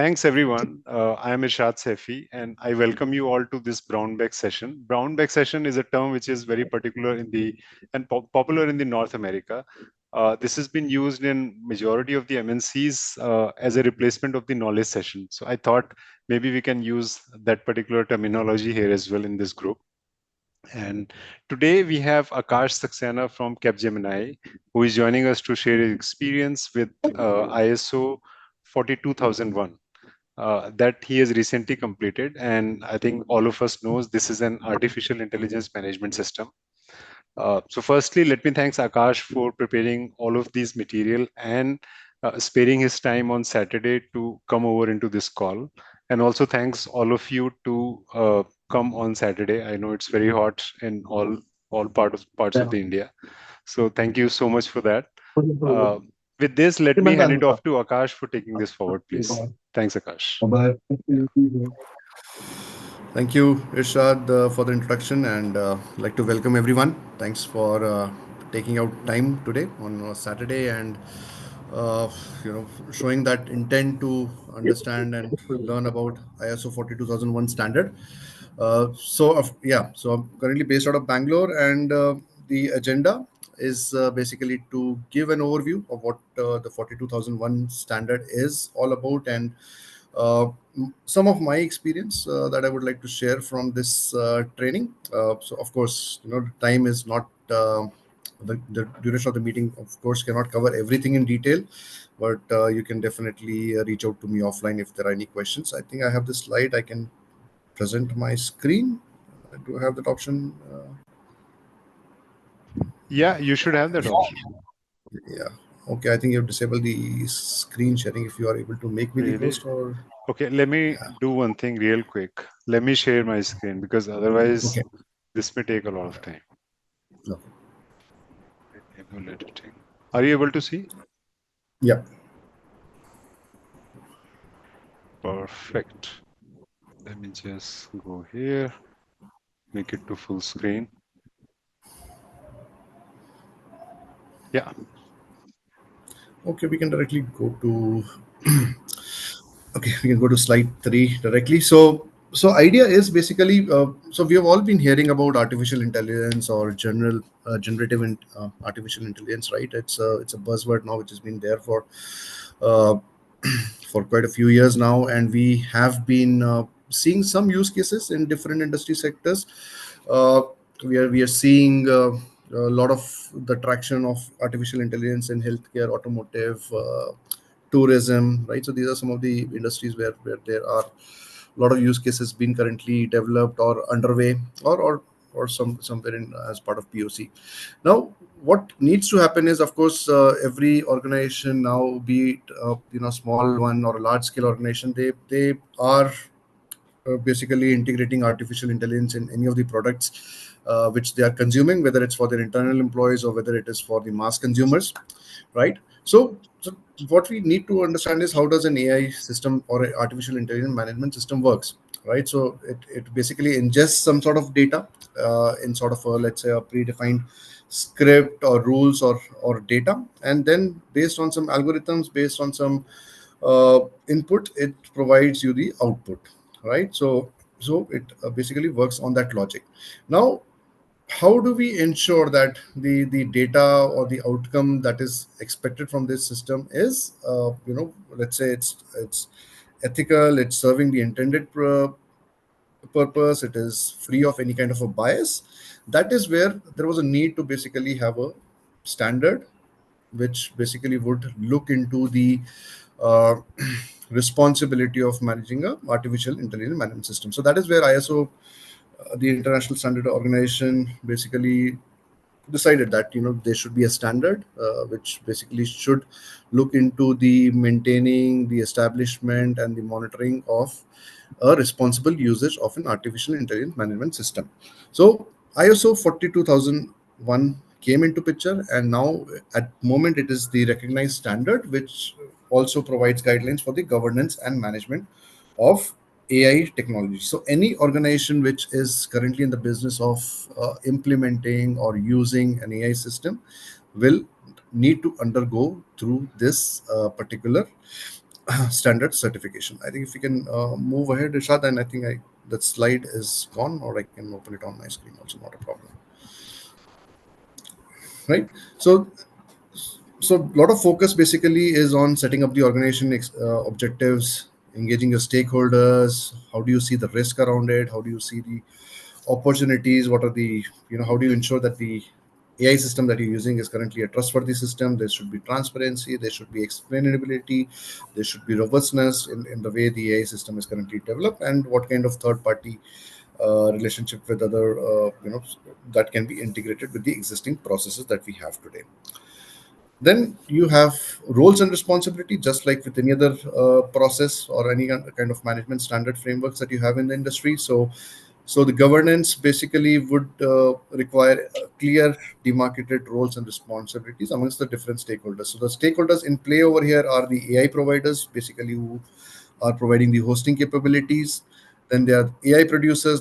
Thanks, everyone. I am Irshad Saifi, and I welcome you all to this Brownbag session. Brownbag session is a term which is very particular in the and popular in the North America. This has been used in majority of the MNCs as a replacement of the knowledge session. So I thought maybe we can use that particular terminology here as well in this group. And today we have Akash Saxena from Capgemini, who is joining us to share his experience with ISO 42001 that he has recently completed. And I think all of us knows this is an artificial intelligence management system. So firstly, let me thanks Akash for preparing all of these material and sparing his time on Saturday to come over into this call. And also thanks all of you to come on Saturday. I know it's very hot in all parts of the India. So thank you so much for that. Uh, with this, let me hand it off to Akash for taking this forward, please. Thanks, Akash. Yeah. Thank you, Irshad, for the introduction, and like to welcome everyone. Thanks for taking out time today on Saturday, and uh, showing that intent to understand and learn about ISO 42001 standard. So I'm currently based out of Bangalore, and the agenda is basically to give an overview of what the 42001 standard is all about, and uh, some of my experience that I would like to share from this training. So, of course, time is not the duration of the meeting. Of course, cannot cover everything in detail, but you can definitely reach out to me offline if there are any questions. I think I have this slide. I can present my screen. Do I have that option? Yeah, you should have that option. Yeah. Okay. I think you have disabled the screen sharing. If you are able to make me the Really? host, or Okay, let me do one thing real quick. Let me share my screen because otherwise okay. this may take a lot of time. No. Enable editing. Are you able to see? Yeah. Perfect. Let me just go here, make it to full screen. Yeah. Okay. We can directly go to. Okay, we can go to slide 3 directly. So idea is basically, so we have all been hearing about artificial intelligence or artificial intelligence, right? It's a buzzword now, which has been there uh, for quite a few years now, and we have been seeing some use cases in different industry sectors. Uh, we are seeing a lot of the traction of artificial intelligence in healthcare, automotive, tourism, right? So these are some of the industries where there are a lot of use cases being currently developed or underway, or somewhere in as part of POC. Now, what needs to happen is, of course, every organization now, be it small one or a large scale organization, they are basically integrating artificial intelligence in any of the products which they are consuming, whether it's for their internal employees or whether it is for the mass consumers, right? So what we need to understand is how does an AI system or an artificial intelligence management system works, right? So it basically ingests some sort of data in sort of a, let's say, a predefined script or rules or data, and then based on some algorithms, based on some input, it provides you the output, right? So it basically works on that logic. Now, how do we ensure that the data or the outcome that is expected from this system is let's say it's ethical, it's serving the intended purpose, it is free of any kind of a bias? That is where there was a need to basically have a standard which basically would look into the uh, responsibility of managing a artificial intelligence management system. So that is where ISO, the International Standard Organization, basically decided that there should be a standard which basically should look into the maintaining, the establishment, and the monitoring of a responsible usage of an artificial intelligence management system. So ISO 42001 came into picture, and now at moment it is the recognized standard which also provides guidelines for the governance and management of AI technology. So any organization which is currently in the business of implementing or using an AI system will need to undergo through this particular standard certification. I think if we can move ahead, Rishad, and I think that slide is gone, or I can open it on my screen also, not a problem. Right. So a lot of focus basically is on setting up the organization objectives, engaging your stakeholders. How do you see the risk around it? How do you see the opportunities? What are the, how do you ensure that the AI system that you're using is currently a trustworthy system? There should be transparency, there should be explainability, there should be robustness in the way the AI system is currently developed, and what kind of third party relationship with other, that can be integrated with the existing processes that we have today. Then you have roles and responsibility, just like with any other process or any kind of management standard frameworks that you have in the industry. So the governance basically would require clear demarcated roles and responsibilities amongst the different stakeholders. So the stakeholders in play over here are the AI providers, basically, who are providing the hosting capabilities. Then there are AI producers,